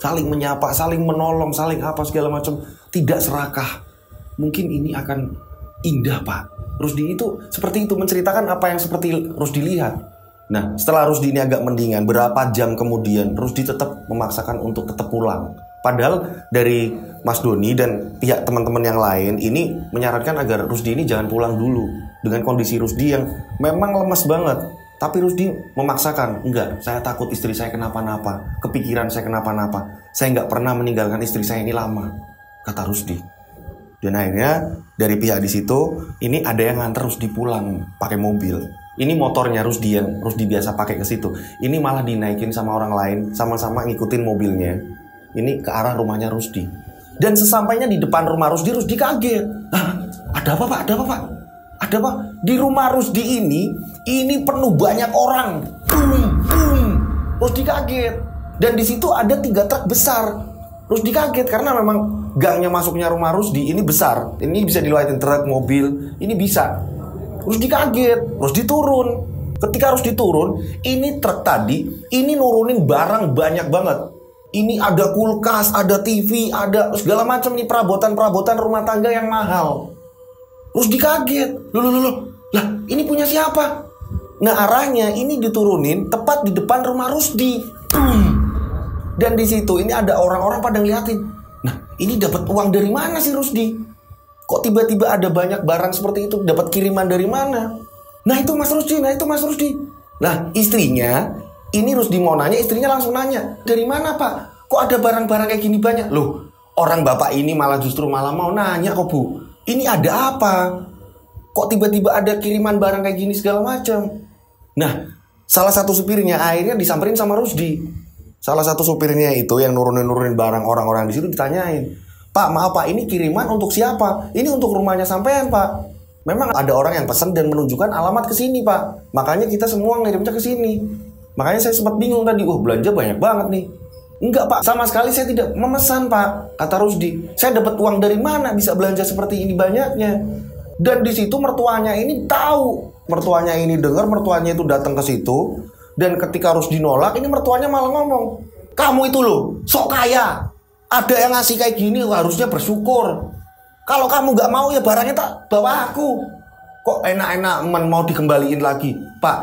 saling menyapa, saling menolong, saling apa segala macam, tidak serakah, mungkin ini akan indah pak. Rusdi itu seperti itu menceritakan apa yang seperti Rusdi lihat. Nah, setelah Rusdi ini agak mendingan, berapa jam kemudian Rusdi tetap memaksakan untuk tetap pulang. Padahal dari Mas Doni dan pihak teman-teman yang lain ini menyarankan agar Rusdi ini jangan pulang dulu. Dengan kondisi Rusdi yang memang lemas banget. Tapi Rusdi memaksakan, enggak, saya takut istri saya kenapa-napa, kepikiran saya kenapa-napa. Saya nggak pernah meninggalkan istri saya ini lama, kata Rusdi. Dan akhirnya dari pihak di situ ini ada yang nganter Rusdi pulang pakai mobil. Ini motornya Rusdi yang Rusdi biasa pakai ke situ. Ini malah dinaikin sama orang lain, sama-sama ngikutin mobilnya. Ini ke arah rumahnya Rusdi. Dan sesampainya di depan rumah Rusdi, Rusdi kaget. Ada apa pak? Ada apa pak? Ada apa? Di rumah Rusdi ini penuh banyak orang. Rusdi kaget. Dan di situ ada 3 truk besar. Rusdi kaget karena memang gangnya masuknya rumah Rusdi ini besar. Ini bisa dilewatin truk, mobil, ini bisa. Rusdi kaget, Rusdi turun. Ketika Rusdi turun, ini truk tadi, ini nurunin barang banyak banget. Ini ada kulkas, ada TV, ada segala macam nih perabotan-perabotan rumah tangga yang mahal. Rusdi kaget, loh, lah ini punya siapa? Nah arahnya ini diturunin tepat di depan rumah Rusdi. Dan di situ ini ada orang-orang pada ngeliatin. Nah ini dapat uang dari mana sih Rusdi? Kok tiba-tiba ada banyak barang seperti itu? Dapat kiriman dari mana? Nah itu Mas Rusdi. Nah istrinya, ini Rusdi mau nanya, istrinya langsung nanya, dari mana pak? Kok ada barang-barang kayak gini banyak? Loh, orang bapak ini justru malah mau nanya kok Bu. Ini ada apa? Kok tiba-tiba ada kiriman barang kayak gini segala macam? Nah, salah satu supirnya akhirnya disamperin sama Rusdi. Salah satu supirnya itu yang nurunin barang orang-orang di situ ditanyain, Pak, maaf Pak, ini kiriman untuk siapa? Ini untuk rumahnya sampean Pak. Memang ada orang yang pesan dan menunjukkan alamat ke sini Pak. Makanya kita semua ngirimnya ke sini. Makanya saya sempat bingung tadi, belanja banyak banget nih. Enggak Pak, sama sekali saya tidak memesan Pak, kata Rusdi. Saya dapat uang dari mana bisa belanja seperti ini banyaknya? Dan di situ mertuanya ini tahu. Mertuanya ini dengar, mertuanya itu datang ke situ. Dan ketika Rusdi nolak, ini mertuanya malah ngomong, kamu itu loh, sok kaya. Ada yang ngasih kayak gini, harusnya bersyukur. Kalau kamu gak mau ya barangnya tak bawa aku. Kok enak-enak mau dikembaliin lagi? Pak,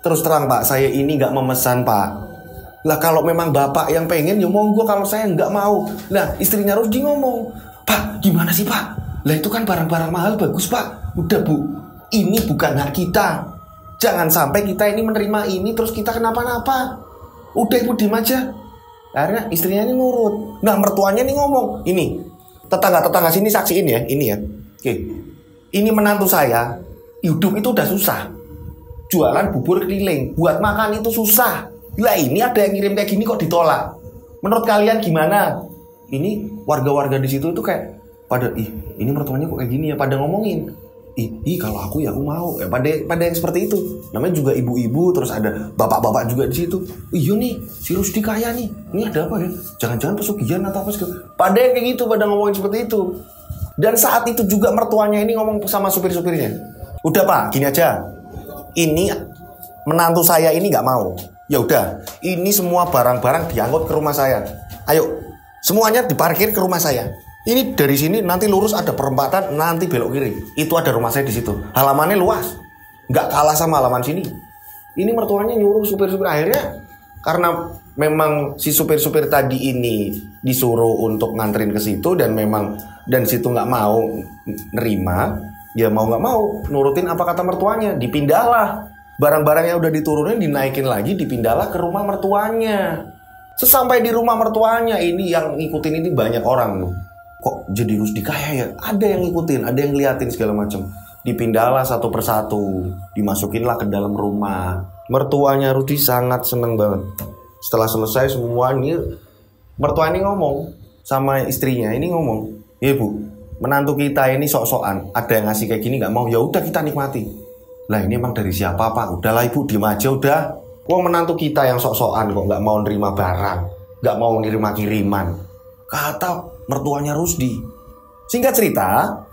terus terang Pak, saya ini gak memesan Pak. Lah kalau memang bapak yang pengen ya monggo, kalau saya nggak mau. Lah istrinya Rusdi ngomong, Pak gimana sih Pak? Lah itu kan barang-barang mahal bagus Pak. Udah Bu, ini bukan hak kita. Jangan sampai kita ini menerima ini terus kita kenapa-napa. Udah Ibu diem aja. Akhirnya istrinya ini nurut. Nah mertuanya ini ngomong, ini tetangga-tetangga sini saksiin ya, ini ya. Oke, ini menantu saya, hidup itu udah susah. Jualan bubur keliling, buat makan itu susah. Lah ini ada yang ngirim kayak gini kok ditolak. Menurut kalian gimana? Ini warga-warga di situ itu kayak pada ini mertuanya kok kayak gini ya, pada ngomongin. Kalau aku ya aku mau. Pada yang seperti itu. Namanya juga ibu-ibu, terus ada bapak-bapak juga di situ. Iya nih, si Rusdi kaya nih. Ini ada apa ya? Jangan-jangan pesugihan atau apa segala. Pada yang kayak gitu, pada ngomongin seperti itu. Dan saat itu juga mertuanya ini ngomong sama supir-supirnya. Udah Pak, gini aja. Ini menantu saya ini nggak mau. Ya udah, ini semua barang-barang diangkut ke rumah saya. Ayo, semuanya diparkir ke rumah saya. Ini dari sini nanti lurus ada perempatan, nanti belok kiri. Itu ada rumah saya di situ. Halamannya luas, nggak kalah sama halaman sini. Ini mertuanya nyuruh supir-supir, akhirnya karena memang si supir-supir tadi ini disuruh untuk nganterin ke situ dan situ nggak mau nerima, ya mau nggak mau nurutin apa kata mertuanya, dipindahlah. Barang-barang yang udah diturunin dinaikin lagi, dipindahlah ke rumah mertuanya. Sesampai di rumah mertuanya, ini yang ngikutin ini banyak orang loh. Kok jadi Rusdi kaya ya? Ada yang ngikutin, ada yang ngeliatin segala macam. Dipindahlah satu persatu, dimasukinlah ke dalam rumah. Mertuanya Rusdi sangat seneng banget. Setelah selesai semua ini, mertua ini ngomong sama istrinya, ini ngomong, ya Bu, menantu kita ini sok-sokan, ada yang ngasih kayak gini nggak mau, ya udah kita nikmati. Lah ini emang dari siapa Pak? Udahlah Ibu, diem aja udah. Wong menantu kita yang sok-sokan kok nggak mau nerima barang, nggak mau nerima kiriman, kata mertuanya Rusdi. Singkat cerita,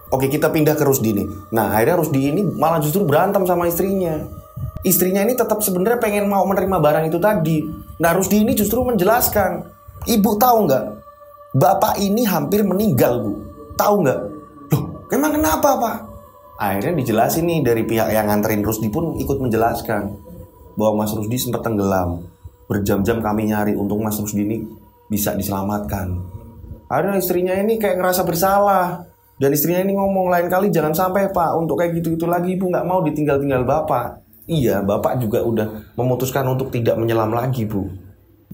oke kita pindah ke Rusdi nih. Nah akhirnya Rusdi ini malah justru berantem sama istrinya. Istrinya ini tetap sebenarnya pengen mau menerima barang itu tadi. Nah Rusdi ini justru menjelaskan, Ibu tahu nggak? Bapak ini hampir meninggal Bu. Tahu nggak? Loh, emang kenapa Pak? Akhirnya dijelasin nih dari pihak yang nganterin Rusdi pun ikut menjelaskan bahwa Mas Rusdi sempat tenggelam. Berjam-jam kami nyari, untung Mas Rusdi ini bisa diselamatkan. Akhirnya istrinya ini kayak ngerasa bersalah. Dan istrinya ini ngomong, lain kali jangan sampai Pak, untuk kayak gitu-gitu lagi Ibu nggak mau ditinggal-tinggal Bapak. Iya, Bapak juga udah memutuskan untuk tidak menyelam lagi Bu.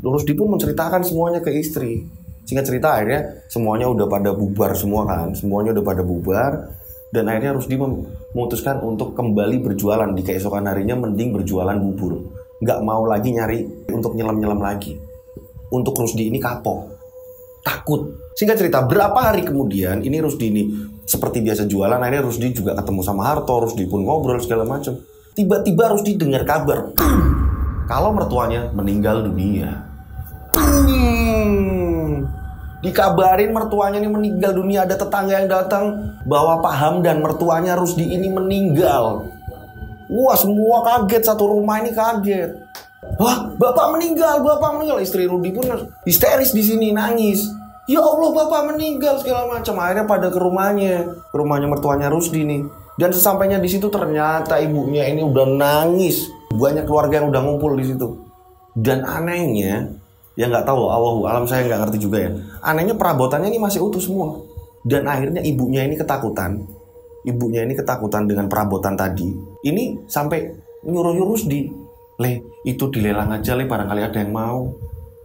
Rusdi pun menceritakan semuanya ke istri. Singkat cerita akhirnya semuanya udah pada bubar semua kan. Semuanya udah pada bubar. Dan akhirnya Rusdi memutuskan untuk kembali berjualan. Di keesokan harinya mending berjualan bubur. Nggak mau lagi nyari untuk nyelam-nyelam lagi. Untuk Rusdi ini kapok, takut. Singkat cerita, berapa hari kemudian ini Rusdi ini seperti biasa jualan. Akhirnya Rusdi juga ketemu sama Harto. Rusdi pun ngobrol segala macam. Tiba-tiba Rusdi dengar kabar kalau mertuanya meninggal dunia. Dikabarin mertuanya ini meninggal dunia. Ada tetangga yang datang bahwa Pak Hamdan mertuanya Rusdi ini meninggal. Wah semua kaget, satu rumah ini kaget. Wah bapak meninggal. Istri Rusdi pun histeris di sini nangis. Ya Allah bapak meninggal segala macam. Akhirnya pada ke rumahnya mertuanya Rusdi nih. Dan sesampainya di situ ternyata ibunya ini udah nangis. Banyak keluarga yang udah ngumpul di situ. Dan anehnya, ya nggak tahu, Allahu alam, saya nggak ngerti juga ya. Anehnya perabotannya ini masih utuh semua. Dan akhirnya ibunya ini ketakutan. Ibunya ini ketakutan dengan perabotan tadi. Ini sampai nyuruh Rusdi, Le, itu dilelang aja Le, barangkali ada yang mau.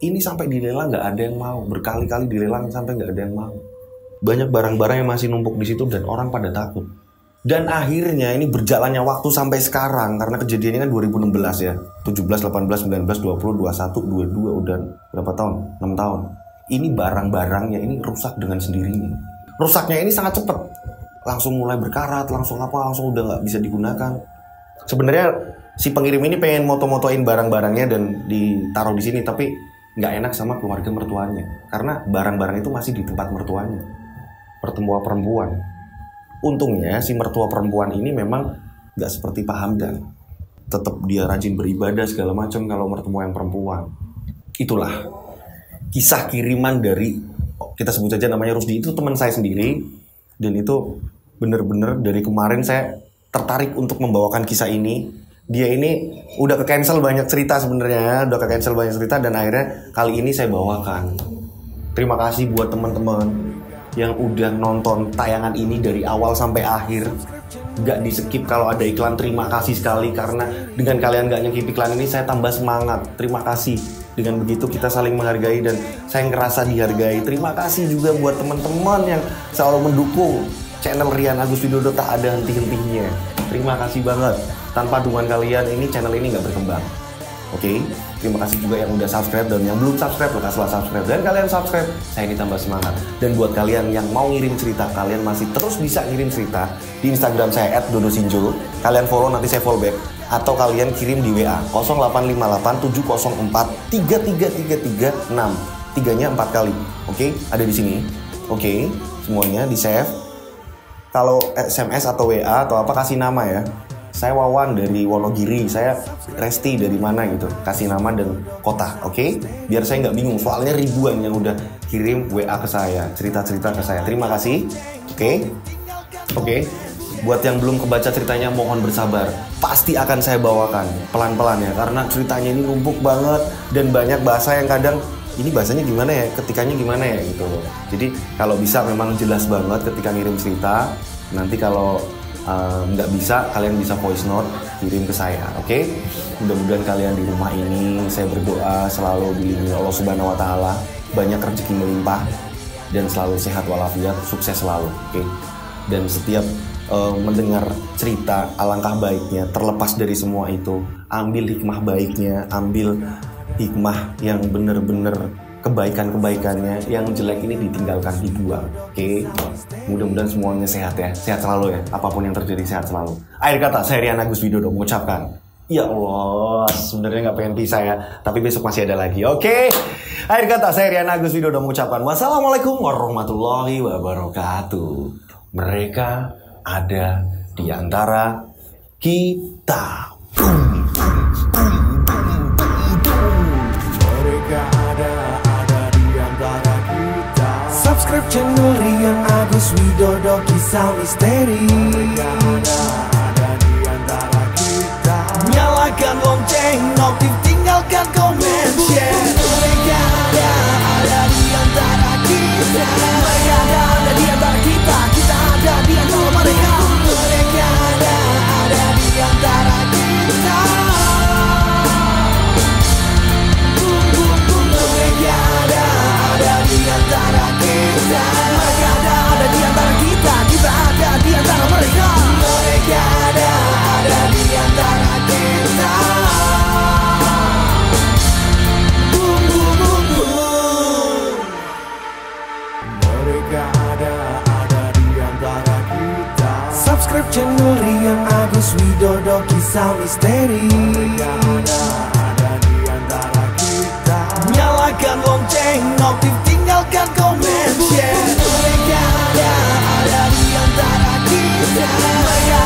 Ini sampai dilelang nggak ada yang mau, berkali-kali dilelang sampai nggak ada yang mau. Banyak barang-barang yang masih numpuk di situ dan orang pada takut. Dan akhirnya ini berjalannya waktu sampai sekarang, karena kejadiannya kan 2016 ya. 17, 18, 19, 20, 21, 22, udah berapa tahun? 6 tahun. Ini barang-barangnya ini rusak dengan sendirinya. Rusaknya ini sangat cepat. Langsung mulai berkarat, langsung udah nggak bisa digunakan. Sebenarnya si pengirim ini pengen moto-motoin barang-barangnya dan ditaruh di sini, tapi nggak enak sama keluarga mertuanya. Karena barang-barang itu masih di tempat mertuanya. Mertua perempuan. Untungnya si mertua perempuan ini memang nggak seperti Pak Hamdan. Tetap dia rajin beribadah segala macam kalau mertua yang perempuan. Itulah kisah kiriman dari, kita sebut saja namanya Rusdi, itu teman saya sendiri. Dan itu bener-bener dari kemarin saya tertarik untuk membawakan kisah ini. Dia ini udah ke-cancel banyak cerita sebenarnya, dan akhirnya kali ini saya bawakan. Terima kasih buat teman-teman yang udah nonton tayangan ini dari awal sampai akhir. Gak di-skip kalau ada iklan, terima kasih sekali. Karena dengan kalian gak nyekip iklan ini, saya tambah semangat. Terima kasih. Dengan begitu kita saling menghargai dan saya ngerasa dihargai. Terima kasih juga buat teman-teman yang selalu mendukung channel Rian Agus Widodo tak ada henti-hentinya. Terima kasih banget. Tanpa dukungan kalian ini channel ini gak berkembang. Oke, terima kasih juga yang udah subscribe, dan yang belum subscribe lekaslah subscribe. Dan kalian subscribe, saya ini tambah semangat. Dan buat kalian yang mau ngirim cerita, kalian masih terus bisa ngirim cerita di Instagram saya @dodosinjul. Kalian follow, nanti saya follow back. Atau kalian kirim di WA 0858 704 333336. Tiganya 4 kali. Oke, ada di sini. Oke, semuanya di save. Kalau SMS atau WA atau apa, kasih nama ya. Saya Wawan dari Wonogiri, saya Resti dari mana gitu. Kasih nama dan kota, oke? Biar saya nggak bingung, soalnya ribuan yang udah kirim WA ke saya, cerita-cerita ke saya. Terima kasih, oke? Buat yang belum kebaca ceritanya, mohon bersabar. Pasti akan saya bawakan pelan-pelan ya, karena ceritanya ini numpuk banget dan banyak bahasa yang kadang ini bahasanya gimana ya, ketikannya gimana ya gitu. Jadi kalau bisa memang jelas banget ketika ngirim cerita. Nanti kalau nggak bisa, kalian bisa voice note kirim ke saya, oke? Mudah-mudahan kalian di rumah ini, saya berdoa selalu dilindungi Allah Subhanahu Wa Taala, banyak rezeki melimpah dan selalu sehat walafiat, sukses selalu, oke? Dan setiap mendengar cerita, alangkah baiknya terlepas dari semua itu, ambil hikmah baiknya, ambil hikmah yang bener-bener kebaikan-kebaikannya, yang jelek ini ditinggalkan, dibuang. Oke? Mudah-mudahan semuanya sehat ya. Sehat selalu ya. Apapun yang terjadi, sehat selalu. Akhir kata, saya Rian Agus Widodo mengucapkan, ya Allah, sebenarnya nggak pengen pisah ya, tapi besok masih ada lagi. Oke? Akhir kata, saya Rian Agus Widodo mengucapkan wassalamualaikum warahmatullahi wabarakatuh. Mereka ada di antara kita. Subscribe channel Rian Agus Widodo, kisah misteri. Ada di antara kita. Nyalakan lonceng, notif, tinggalkan komen, share. Mereka ada di antara kita. Mereka ada di antara kita. Kita ada di antara mereka. Mereka ada di antara kita. Mereka ada di antara kita. Mereka ada di antara kita. Kita ada di antara mereka. Mereka ada di antara kita. Boom, boom, boom, boom. Mereka ada di antara kita. Subscribe channel Rian Agus Widodo, kisah misteri. Mereka ada di antara kita. Nyalakan lonceng, notif, tinggalkan komen, share. Mereka ada di antara kita. Mereka